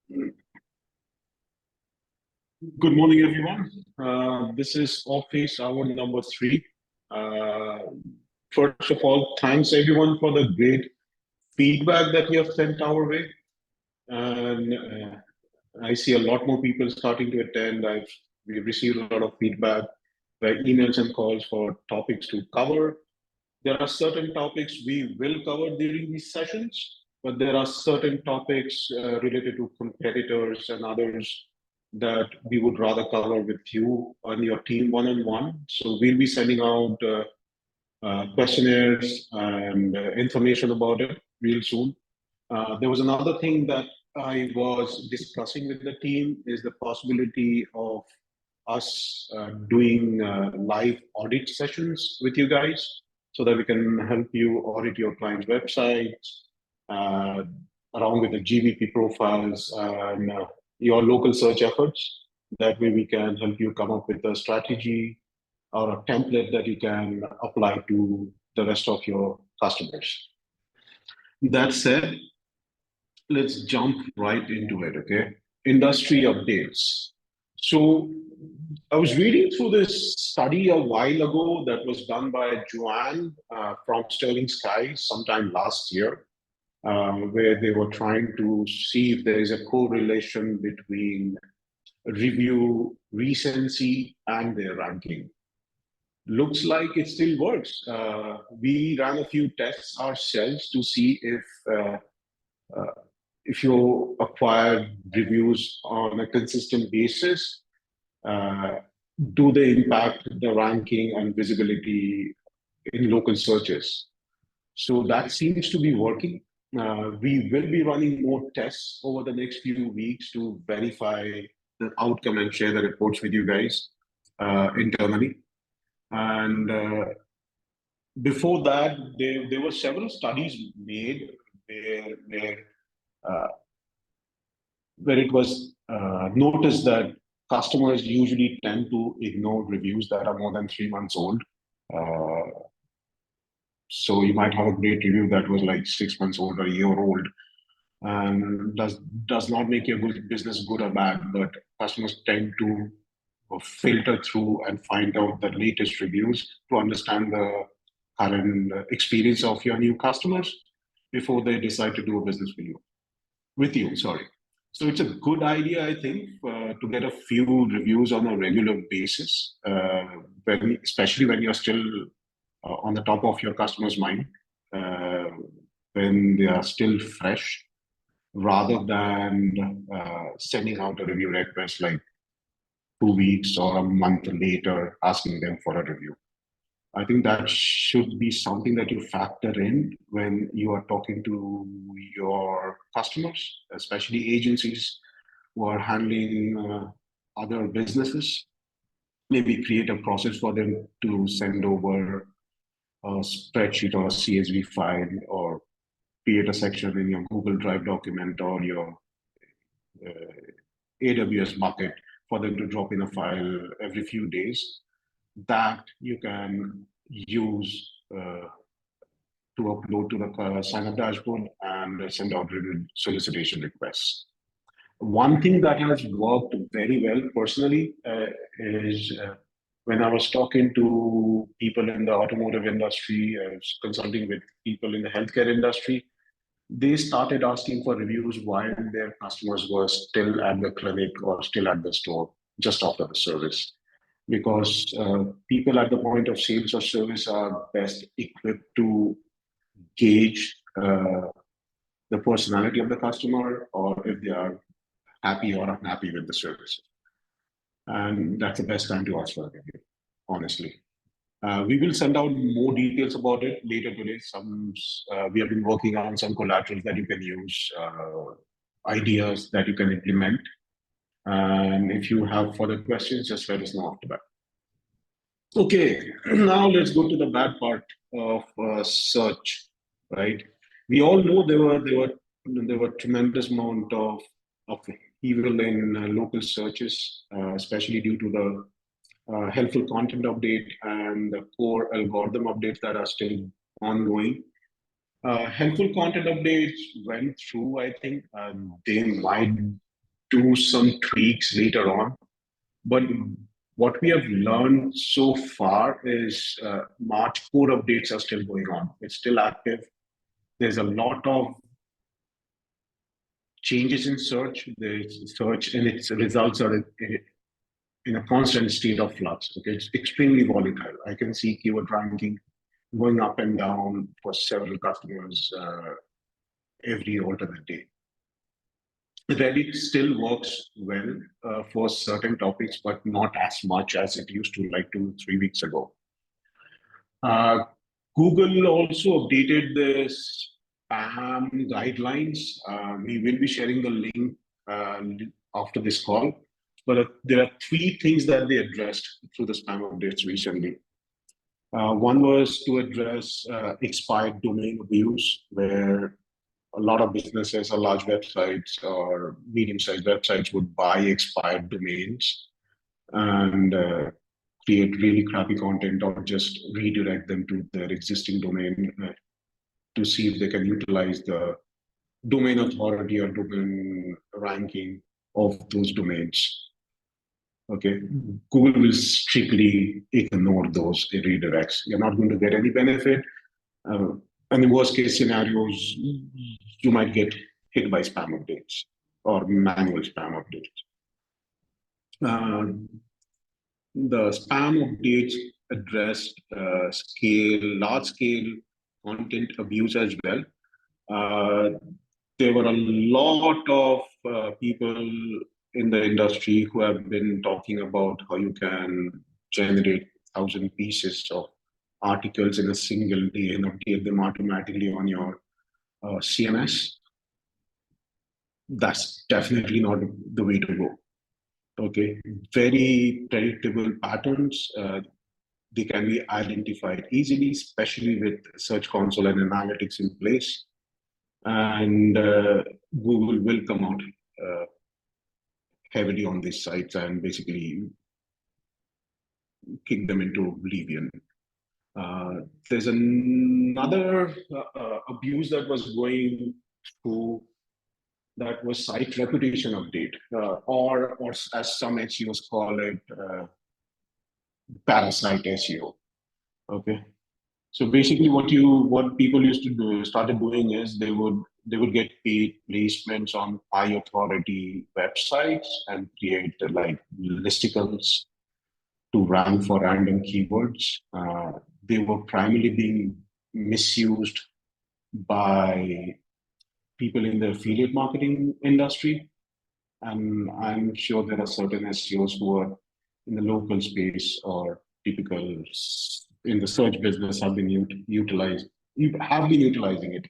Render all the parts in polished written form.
Good morning, everyone. This is office hour number 3. Uh, First of all, thanks everyone for the great feedback that you have sent our way. And I see a lot more people starting to attend. We've received a lot of feedback by emails and calls for topics to cover. There are certain topics we will cover during these sessions, but there are certain topics related to competitors and others that we would rather cover with you and your team one-on-one. So we'll be sending out questionnaires and information about it real soon. There was another thing that I was discussing with the team is the possibility of us doing live audit sessions with you guys so that we can help you audit your client's websites uh, along with the GVP profiles and your local search efforts. That way we can help you come up with a strategy or a template that you can apply to the rest of your customers. That said, let's jump right into it, okay? Industry updates. So I was reading through this study a while ago that was done by Joanne from Sterling Sky sometime last year, where they were trying to see if there is a correlation between review recency and their ranking. Looks like it still works. We ran a few tests ourselves to see uh, if you acquire reviews on a consistent basis, uh, do they impact the ranking and visibility in local searches? So that seems to be working. We will be running more tests over the next few weeks to verify the outcome and share the reports with you guys internally. And before that, there were several studies made where uh, where it was noticed that customers usually tend to ignore reviews that are more than 3 months old. Uh, so you might have a great review that was like 6 months old or a year old, and does not make your good business good or bad. But customers tend to filter through and find out the latest reviews to understand the current experience of your new customers before they decide to do a business with you, sorry. So it's a good idea, I think, to get a few reviews on a regular basis, especially when you're still on the top of your customer's mind, uh, when they are still fresh, rather than sending out a review request like 2 weeks or a month later asking them for a review. I think that should be something that you factor in when you are talking to your customers, especially agencies who are handling other businesses. Maybe create a process for them to send over a spreadsheet or a CSV file, or create a section in your Google Drive document or your AWS bucket for them to drop in a file every few days that you can use to upload to the Synup dashboard and send out solicitation requests. One thing that has worked very well personally is when I was talking to people in the automotive industry, consulting with people in the healthcare industry, they started asking for reviews while their customers were still at the clinic or still at the store just after the service. Because people at the point of sales or service are best equipped to gauge the personality of the customer or if they are happy or unhappy with the service. And that's the best time to ask for a review, honestly. We will send out more details about it later today. We have been working on some collaterals that you can use, ideas that you can implement. And if you have further questions, just let us know after that. Okay, now let's go to the bad part of search, right? We all know there were tremendous amount of evil in local searches, especially due to the helpful content update and the core algorithm updates that are still ongoing. Helpful content updates went through, I think. They might do some tweaks later on. But what we have learned so far is March core updates are still going on. It's still active. There's a lot of changes in search. There's search and its results are in a constant state of flux. Okay, it's extremely volatile. I can see keyword ranking going up and down for several customers every alternate day. Reddit still works well for certain topics, but not as much as it used to like 2 3 weeks ago. Uh, Google also updated the spam guidelines. We will be sharing the link uh, after this call. But there are three things that they addressed through the spam updates recently. One was to address expired domain abuse, where a lot of businesses or large websites or medium-sized websites would buy expired domains and create really crappy content or just redirect them to their existing domain to see if they can utilize the domain authority or domain ranking of those domains. Okay, Google will strictly ignore those redirects. You're not going to get any benefit. Uh, and in worst case scenarios, you might get hit by spam updates or manual spam updates. Uh, the spam updates addressed large scale content abuse as well. Uh, there were a lot of people in the industry who have been talking about how you can generate 1,000 pieces of articles in a single day and update them automatically on your CMS. That's definitely not the way to go. Okay, very predictable patterns. They can be identified easily, especially with Search Console and analytics in place. And Google will come out heavily on these sites and basically kick them into oblivion. There's another abuse that was going through, that was site reputation update, or as some SEOs call it, parasite SEO. Okay, so basically, what people used to do started doing is they would get paid placements on high authority websites and create like listicles to rank for random keywords. They were primarily being misused by people in the affiliate marketing industry. And I'm sure there are certain SEOs who are in the local space or typical in the search business have been utilizing it.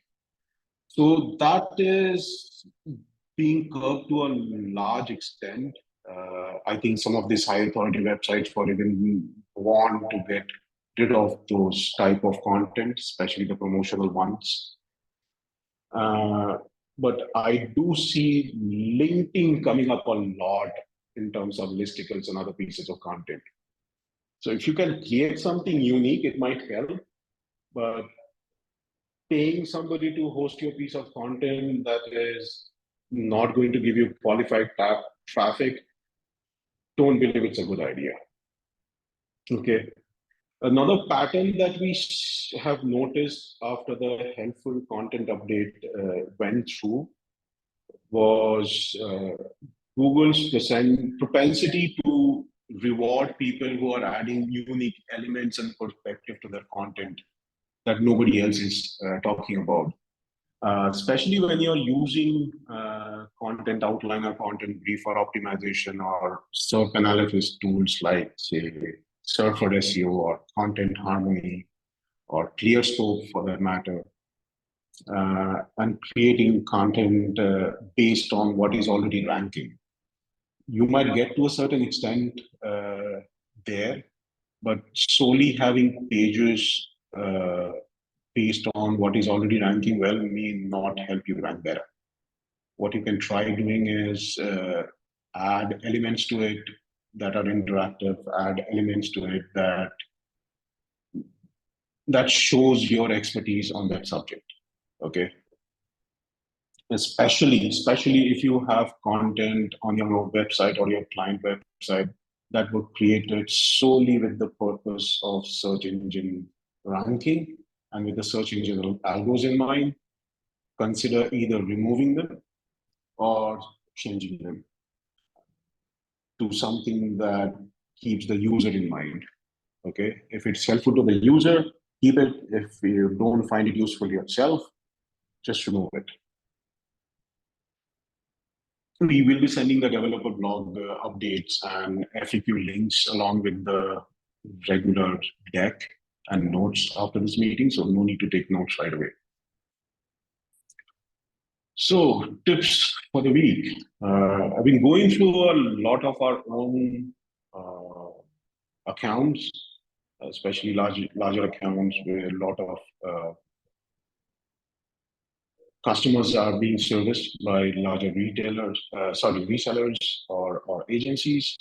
So that is being curbed to a large extent. I think some of these high authority websites for even want to get rid of those type of content, especially the promotional ones. Uh, but I do see LinkedIn coming up a lot in terms of listicles and other pieces of content. So if you can create something unique, it might help. But paying somebody to host your piece of content that is not going to give you qualified traffic, don't believe it's a good idea. Okay. Another pattern that we have noticed after the helpful content update went through was Google's propensity to reward people who are adding unique elements and perspective to their content that nobody else is talking about. Especially when you're using content outliner, content briefer optimization, or SERP analysis tools like, say, Surf for SEO or Content Harmony or ClearScope for that matter, and creating content based on what is already ranking. You might get to a certain extent there, but solely having pages based on what is already ranking well may not help you rank better. What you can try doing is add elements to it that are interactive, add elements to it that shows your expertise on that subject. Okay. especially if you have content on your own website or your client website that were created solely with the purpose of search engine ranking and with the search engine algos in mind, consider either removing them or changing them to something that keeps the user in mind. Okay, if it's helpful to the user, keep it. If you don't find it useful yourself, just remove it. We will be sending the developer blog updates and FAQ links along with the regular deck and notes after this meeting, so no need to take notes right away. So, tips for the week. I've been going through a lot of our own accounts, especially larger accounts where a lot of customers are being serviced by larger resellers or agencies,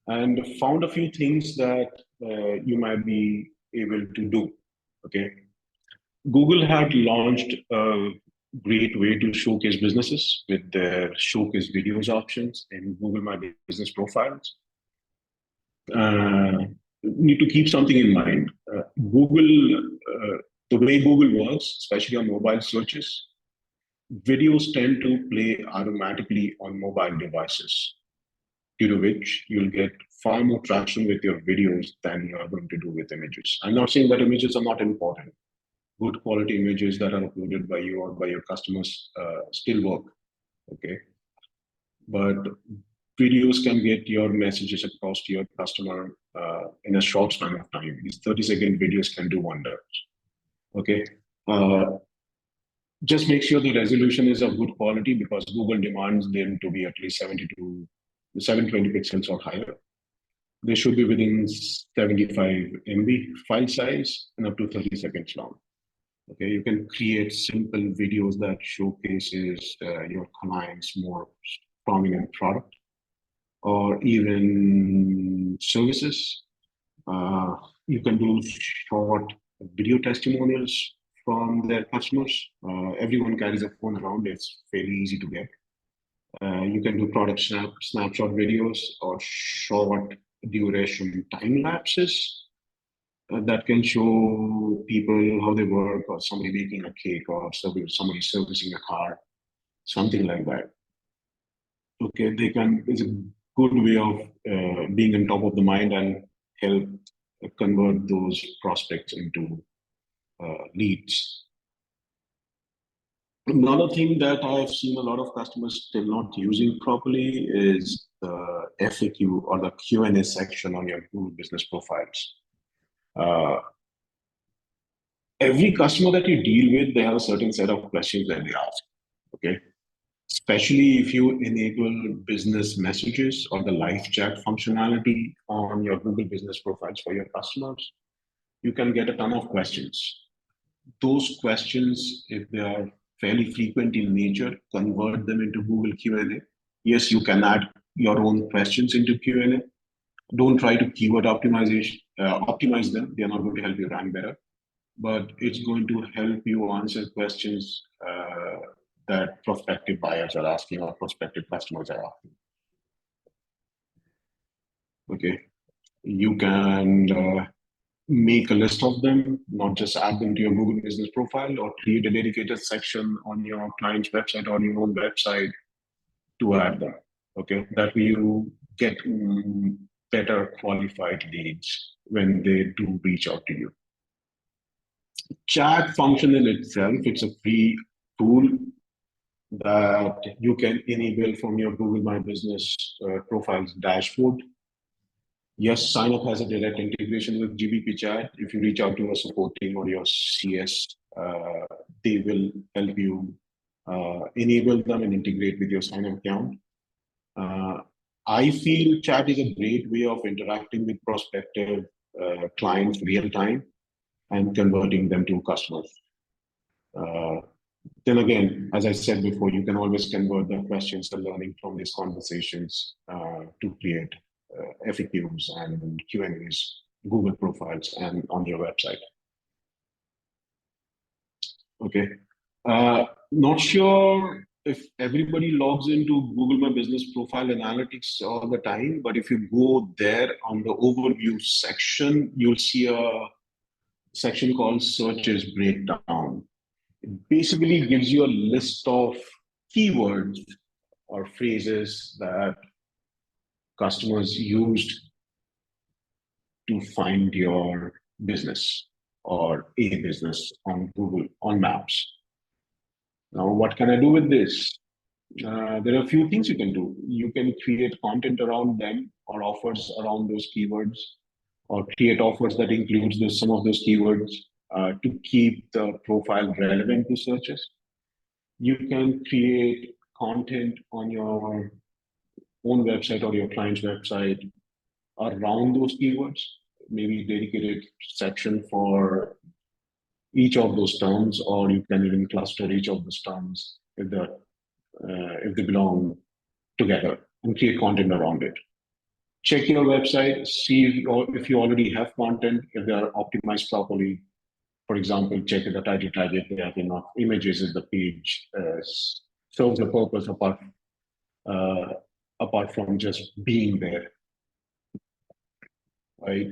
and found a few things that you might be able to do. Okay, Google had launched a great way to showcase businesses with their showcase videos options in Google My Business profiles. Need to keep something in mind. The way Google works, especially on mobile searches, videos tend to play automatically on mobile devices, due to which you'll get far more traction with your videos than you are going to do with images. I'm not saying that images are not important. Good quality images that are uploaded by you or by your customers still work, okay? But videos can get your messages across to your customer in a short span of time. These 30-second videos can do wonders, okay? Just make sure the resolution is of good quality because Google demands them to be at least 720 pixels or higher. They should be within 75 MB file size and up to 30 seconds long. Okay, you can create simple videos that showcases your client's more prominent product or even services. You can do short video testimonials from their customers. Everyone carries a phone around, it's fairly easy to get. You can do product snapshot videos or short duration time lapses that can show people how they work, or somebody making a cake, or somebody servicing a car, something like that. Okay, it's a good way of being on top of the mind and help convert those prospects into leads. Another thing that I've seen a lot of customers still not using properly is the FAQ or the Q&A section on your Google business profiles. Every customer that you deal with, they have a certain set of questions that they ask, okay? Especially if you enable business messages or the live chat functionality on your Google business profiles for your customers, you can get a ton of questions. Those questions, if they are fairly frequent in nature, convert them into Google Q&A. Yes, you can add your own questions into Q&A. Don't try to keyword optimize them. They are not going to help you rank better, but it's going to help you answer questions that prospective buyers are asking or prospective customers are asking. Okay, you can make a list of them, not just add them to your Google business profile, or create a dedicated section on your client's website or your own website to add them. Okay, that way you get better qualified leads when they do reach out to you. Chat function in itself, it's a free tool that you can enable from your Google My Business profiles dashboard. Yes, Synup has a direct integration with GBP Chat. If you reach out to a support team or your CS, they will help you enable them and integrate with your Synup account. I feel chat is a great way of interacting with prospective clients real time and converting them to customers. Then again, as I said before, you can always convert the questions and learning from these conversations to create FAQs and Q&As, Google profiles, and on your website. Okay. Not sure if everybody logs into Google My Business Profile Analytics all the time, but if you go there on the overview section, you'll see a section called Searches Breakdown. It basically gives you a list of keywords or phrases that customers used to find your business or a business on Google, on Maps. Now, what can I do with this? There are a few things you can do. You can create content around them or offers around those keywords, or create offers that includes some of those keywords to keep the profile relevant to searches. You can create content on your own website or your client's website around those keywords, maybe dedicated section for each of those terms, or you can even cluster each of those terms if they belong together and create content around it. Check your website, see if you already have content, if they are optimized properly. For example, check the title tag if they have enough images if the page serves the purpose apart from just being there, right?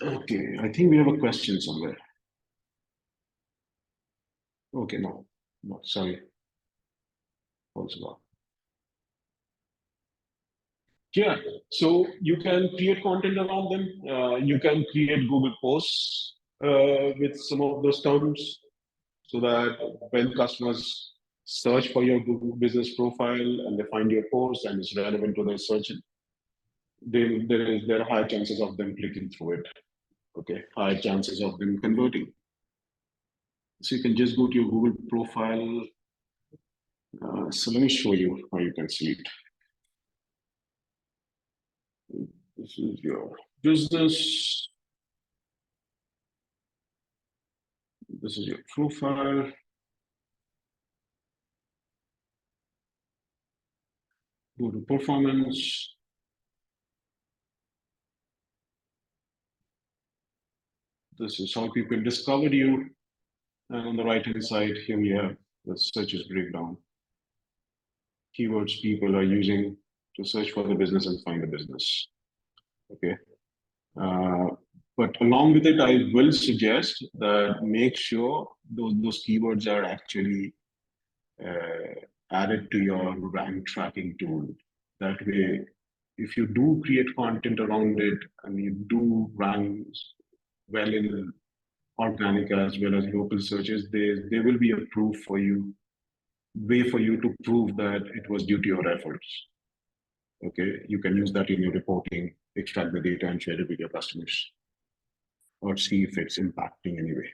Okay, I think we have a question somewhere. Okay, no, sorry. Also, yeah, so you can create content around them. You can create Google posts with some of those terms so that when customers search for your Google business profile and they find your post and it's relevant to their search, there are high chances of them clicking through it. Okay, high chances of them converting. So you can just go to your Google profile. So let me show you how you can see it. This is your business. This is your profile. Go to performance. This is how people discovered you. And on the right-hand side, here we have the searches breakdown. Keywords people are using to search for the business and find the business. Okay. But along with it, I will suggest that make sure those keywords are actually added to your rank tracking tool. That way, if you do create content around it and you do rank well in organic as well as local searches, there will be a proof for you, way for you to prove that it was due to your efforts. Okay, you can use that in your reporting, extract the data and share it with your customers, or see if it's impacting anyway.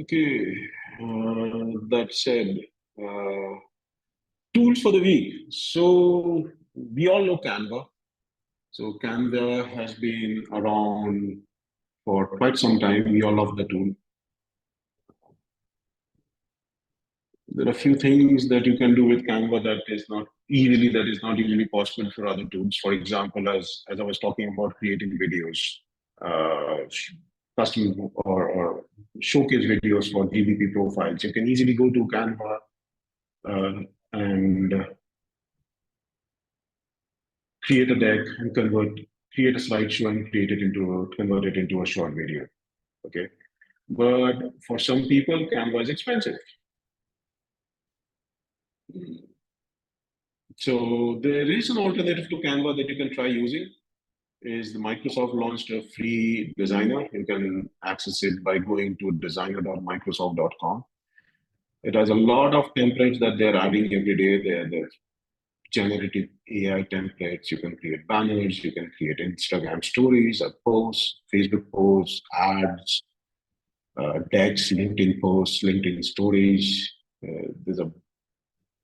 Okay, that said, tools for the week. So we all know Canva. So Canva has been around for quite some time. We all love the tool. There are a few things that you can do with Canva that is not easily possible for other tools. For example, as I was talking about creating videos, custom or showcase videos for GBP profiles, you can easily go to Canva and create a deck and create a slideshow and convert it into a short video. Okay, but for some people, Canva is expensive. So there is an alternative to Canva that you can try using. Is the Microsoft launched a free designer. You can access it by going to designer.microsoft.com. It has a lot of templates that they're adding every day. They're generative AI templates. You can create banners. You can create Instagram stories, posts, Facebook posts, ads, decks, LinkedIn posts, LinkedIn stories. There's a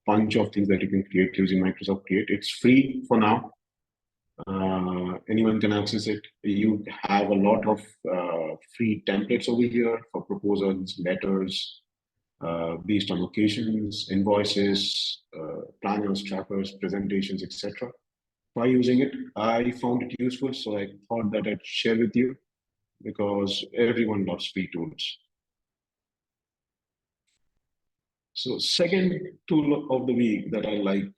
bunch of things that you can create using Microsoft Create. It's free for now. Anyone can access it. You have a lot of free templates over here for proposals, letters, based on locations, invoices, planners, trackers, presentations, etc. By using it, I found it useful, so I thought that I'd share with you. because everyone loves free tools. So second tool of the week that I like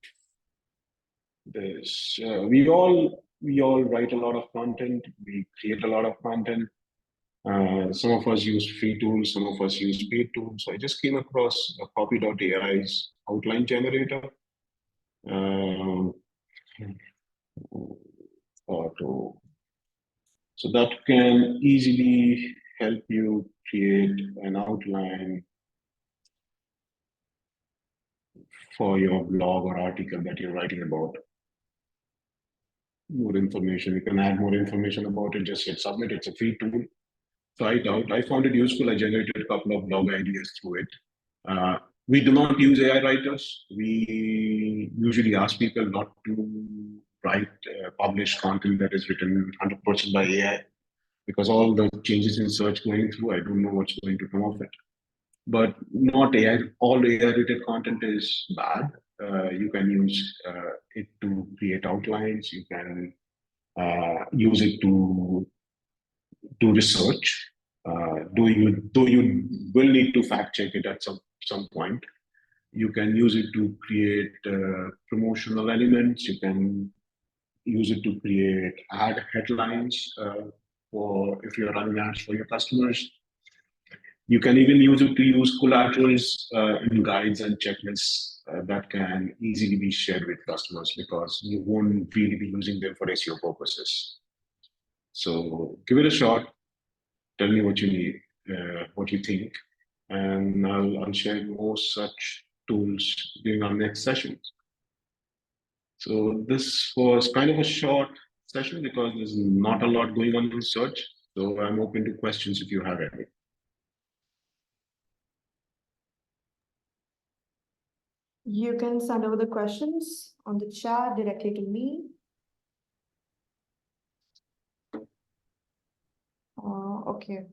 is we all write a lot of content, we create a lot of content. Some of us use free tools, some of us use paid tools. So I just came across copy.ai's outline generator. Um, Auto. So that can easily help you create an outline for your blog or article that you're writing about. More information, you can add more information about it, just hit submit. It's a free tool. Try it out. I found it useful. I generated a couple of blog ideas through it. Uh, we do not use AI writers. We usually ask people not to write published content that is written 100% by AI, because all the changes in search going through, I don't know what's going to come of it. But not AI. All AI-related content is bad. You can use it to create outlines. You can use it to do research. Though you will need to fact check it at some point. You can use it to create promotional elements. You can use it to create ad headlines for if you're running ads for your customers. You can even use it to use collaterals in guides and checklists that can easily be shared with customers, because you won't really be using them for SEO purposes. So give it a shot. Tell me what you need, what you think, and I'll share more such tools during our next sessions. So this was kind of a short session because there's not a lot going on in search. So I'm open to questions if you have any. You can send over the questions on the chat directly to me. Okay.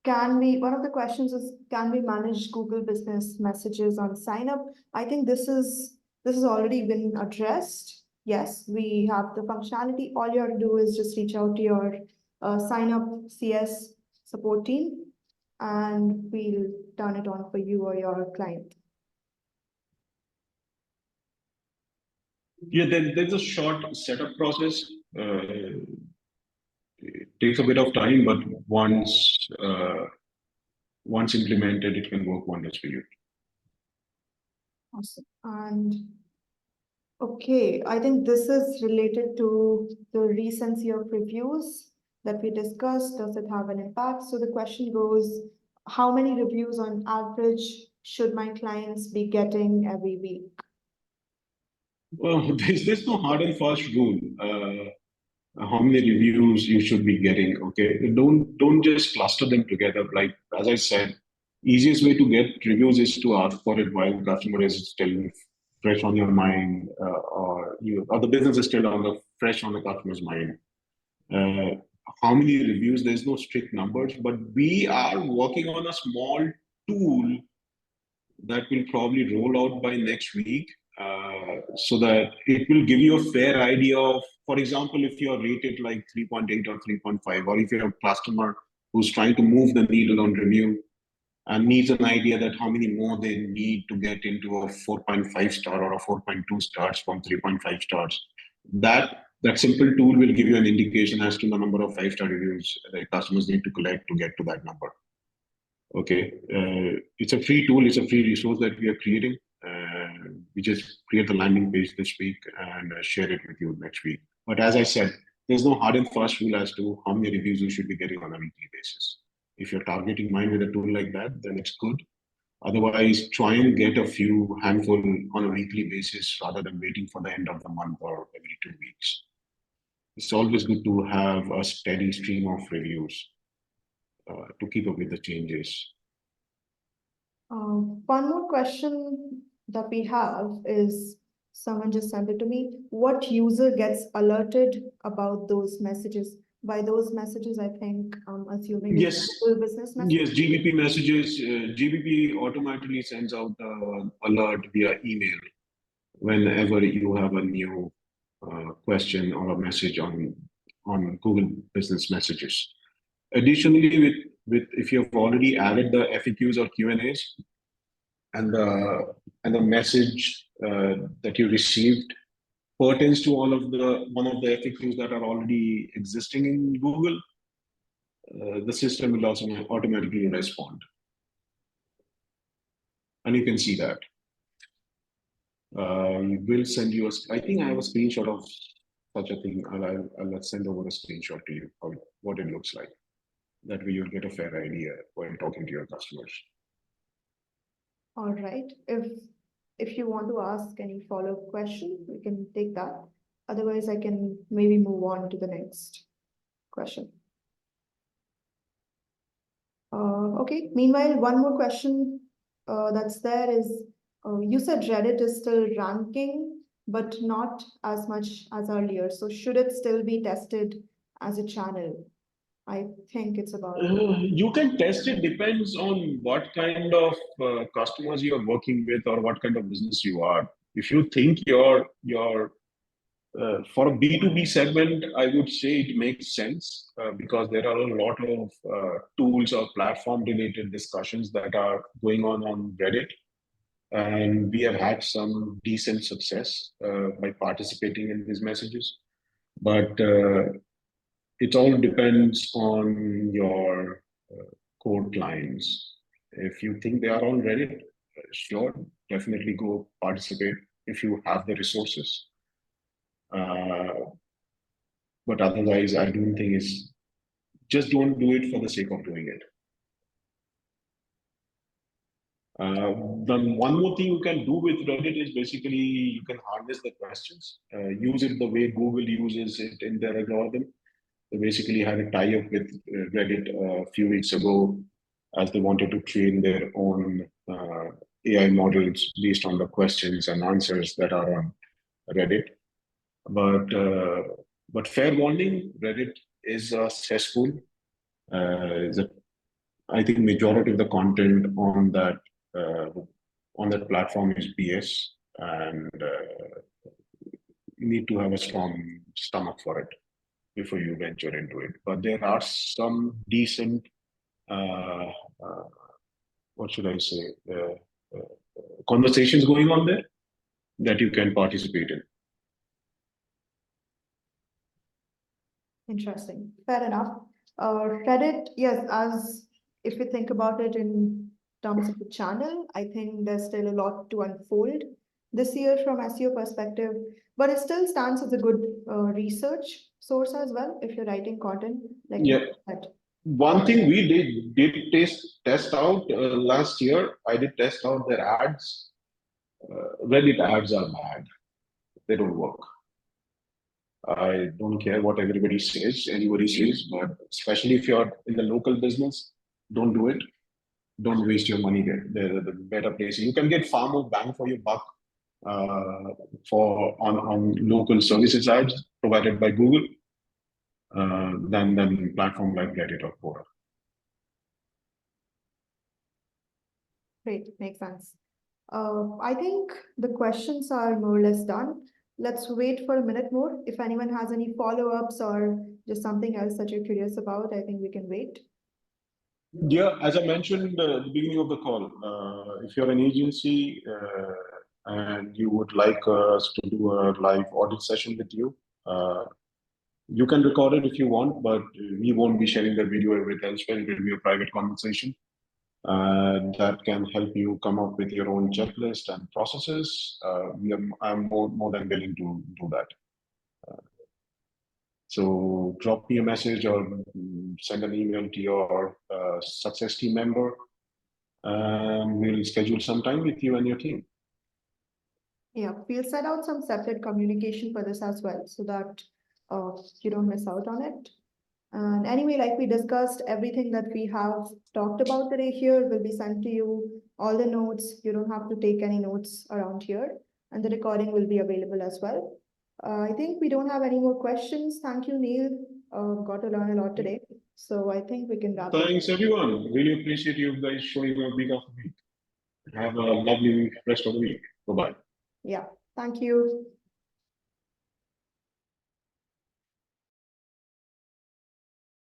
One of the questions is, can we manage Google Business Messages on Synup? I think this has already been addressed. Yes, we have the functionality. All you have to do is just reach out to your Synup CS support team, and we'll turn it on for you or your client. Yeah, there's a short setup process. It takes a bit of time, but once implemented, it can work wonders for you. Awesome. And okay, I think this is related to the recency of reviews that we discussed. Does it have an impact? So the question goes, how many reviews on average should my clients be getting every week? Well, there's no hard and fast rule. How many reviews you should be getting? Okay, don't just cluster them together. Like as I said, easiest way to get reviews is to ask for it while the customer is still fresh on your mind, or the business is still fresh on the customer's mind. Uh, how many reviews? There's no strict numbers, but we are working on a small tool that will probably roll out by next week, so that it will give you a fair idea of, for example, if you're rated like 3.8 or 3.5, or if you're a customer who's trying to move the needle on review and needs an idea that how many more they need to get into a 4.5 star or a 4.2 stars from 3.5 stars. That simple tool will give you an indication as to the number of 5-star reviews that customers need to collect to get to that number. Okay, it's a free tool, it's a free resource that we are creating. We just create the landing page this week and share it with you next week. But as I said, there's no hard and fast rule as to how many reviews you should be getting on a weekly basis. If you're targeting mine with a tool like that, then it's good. Otherwise, try and get a few handful on a weekly basis rather than waiting for the end of the month or every 2 weeks. It's always good to have a steady stream of reviews to keep up with the changes. One more question that we have is, someone just sent it to me. What user gets alerted about those messages? By those messages, I think I'm assuming Yes, Google Business Messages. yes, GBP messages. GBP automatically sends out alert via email whenever you have a new question or a message on on Google Business Messages. Additionally, with if you have already added the FAQs or Q&As and the message that you received pertains to all of the one of the FAQs that are already existing in Google, the system will also automatically respond. And you can see that. We'll send you I think I have a screenshot of such a thing. Let's send over a screenshot to you of what it looks like. That way you'll get a fair idea when talking to your customers. All right. If you want to ask any follow-up question, we can take that. Otherwise, I can maybe move on to the next question. Okay. Meanwhile, one more question that's there is, you said Reddit is still ranking, but not as much as earlier. So should it still be tested as a channel? I think it's about. You can test it, depends on what kind of customers you're working with or what kind of business you are. If you think your for a B2B segment, I would say it makes sense because there are a lot of tools or platform related discussions that are going on Reddit. And we have had some decent success by participating in these messages. But it all depends on your core clients. If you think they are on Reddit, sure, definitely go participate if you have the resources. But otherwise, I don't think just don't do it for the sake of doing it. Then one more thing you can do with Reddit is basically you can harness the questions, use it the way Google uses it in their algorithm. They basically had a tie-up with Reddit a few weeks ago as they wanted to train their own AI models based on the questions and answers that are on Reddit. But fair warning, Reddit is a cesspool. I think majority of the content on that platform is BS, and you need to have a strong stomach for it before you venture into it. But there are some decent, what should I say, conversations going on there that you can participate in. Interesting. Fair enough. Reddit, yes, as if we think about it in terms of the channel, I think there's still a lot to unfold this year from SEO perspective, but it still stands as a good research source as well if you're writing content like that. One thing we did test out last year, I did test out their ads. Reddit ads are bad. They don't work. I don't care what anybody says, but especially if you're in the local business, don't do it. Don't waste your money there. They're the better place. You can get far more bang for your buck on local services ads provided by Google than platform like Reddit or Quora. Great, makes sense. I think the questions are more or less done. Let's wait for a minute more. If anyone has any follow-ups or just something else that you're curious about, I think we can wait. Yeah, as I mentioned at the beginning of the call, if you're an agency and you would like us to do a live audit session with you, you can record it if you want, but we won't be sharing the video everywhere else. It will be a private conversation. That can help you come up with your own checklist and processes. I'm more than willing to do that. So drop me a message or send an email to your success team member, and we'll schedule some time with you and your team. Yeah, we'll set out some separate communication for this as well, so that you don't miss out on it. And anyway, like we discussed, everything that we have talked about today here will be sent to you, all the notes. You don't have to take any notes around here, and the recording will be available as well. I think we don't have any more questions. Thank you, Neil. Got to learn a lot today. So I think we can wrap up. Thanks, everyone. Really appreciate you guys showing up week after week. Have a lovely rest of the week. Bye-bye. Yeah, thank you.